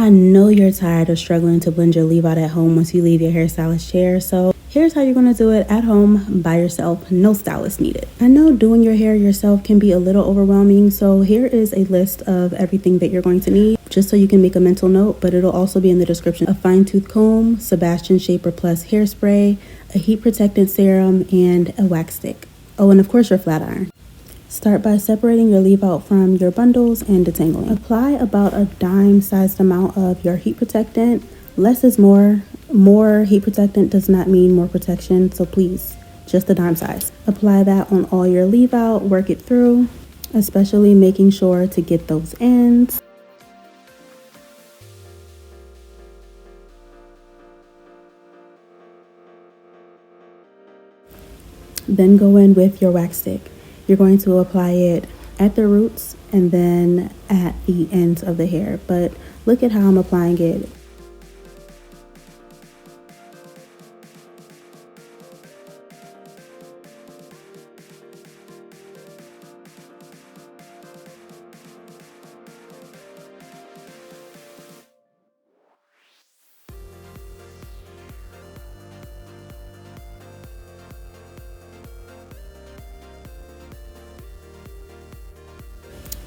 I know you're tired of struggling to blend your leave out at home once you leave your hairstylist chair, so here's how you're going to do it at home by yourself, no stylist needed. I know doing your hair yourself can be a little overwhelming, so here is a list of everything that you're going to need, just so you can make a mental note, but it'll also be in the description. A fine tooth comb, Sebastian Shaper Plus hairspray, a heat protectant serum, and a wax stick. Oh, and of course your flat iron. Start by separating your leave out from your bundles and detangling. Apply about a dime-sized amount of your heat protectant. Less is more. More heat protectant does not mean more protection, so please, just a dime size. Apply that on all your leave out, work it through, especially making sure to get those ends. Then go in with your wax stick. You're going to apply it at the roots and then at the ends of the hair. But look at how I'm applying it.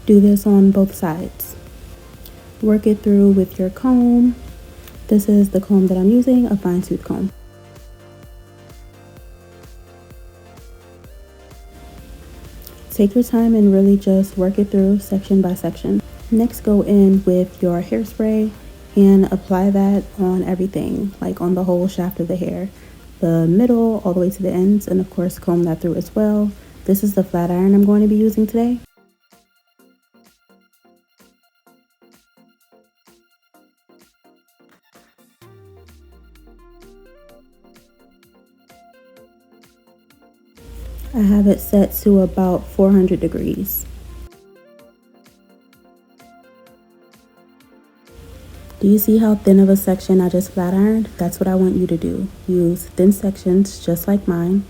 Do this on both sides. Work it through with your comb. This is the comb that I'm using, a fine tooth comb. Take your time and really just work it through section by section. Next, go in with your hairspray and apply that on everything, like on the whole shaft of the hair, the middle all the way to the ends, and of course comb that through as well. This is the flat iron I'm going to be using today. I have it set to about 400 degrees. Do you see how thin of a section I just flat ironed? That's what I want you to do. Use thin sections just like mine.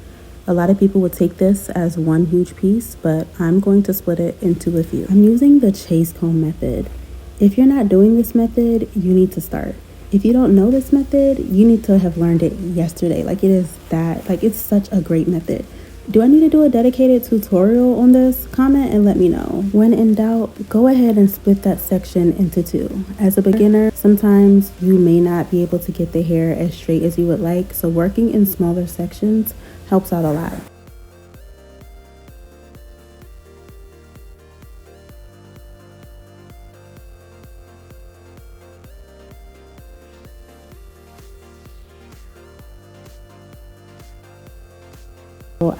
A lot of people would take this as one huge piece, but I'm going to split it into a few. I'm using the chase comb method. If you're not doing this method, you need to start. If you don't know this method, you need to have learned it yesterday. It's such a great method. Do I need to do a dedicated tutorial on this? Comment and let me know. When in doubt, go ahead and split that section into two. As a beginner, sometimes you may not be able to get the hair as straight as you would like, so working in smaller sections helps out a lot.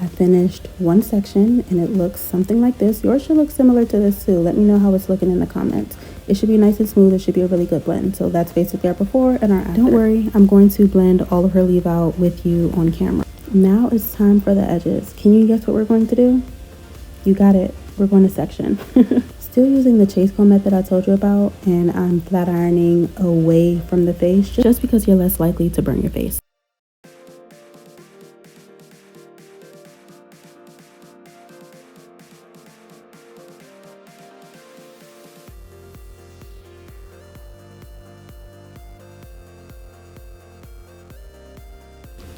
I finished one section and it looks something like this. Yours should look similar to this too. Let me know how it's looking in the comments. It should be nice and smooth. It should be a really good blend. So that's basically our before and our after. Don't worry, I'm going to blend all of her leave out with you on camera. Now it's time for the edges. Can you guess what we're going to do? You got it. We're going to section. Still using the chase comb method I told you about, and I'm flat ironing away from the face just because you're less likely to burn your face.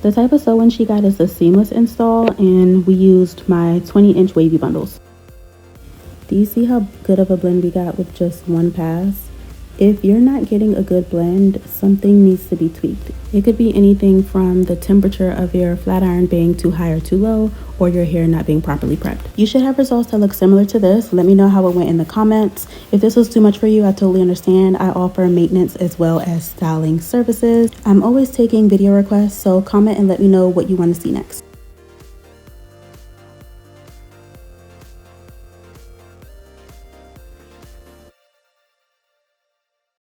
The type of sewing she got is a seamless install, and we used my 20-inch wavy bundles. Do you see how good of a blend we got with just one pass? If you're not getting a good blend, something needs to be tweaked. It could be anything from the temperature of your flat iron being too high or too low, or your hair not being properly prepped. You should have results that look similar to this. Let me know how it went in the comments. If this was too much for you, I totally understand. I offer maintenance as well as styling services. I'm always taking video requests, so comment and let me know what you want to see next.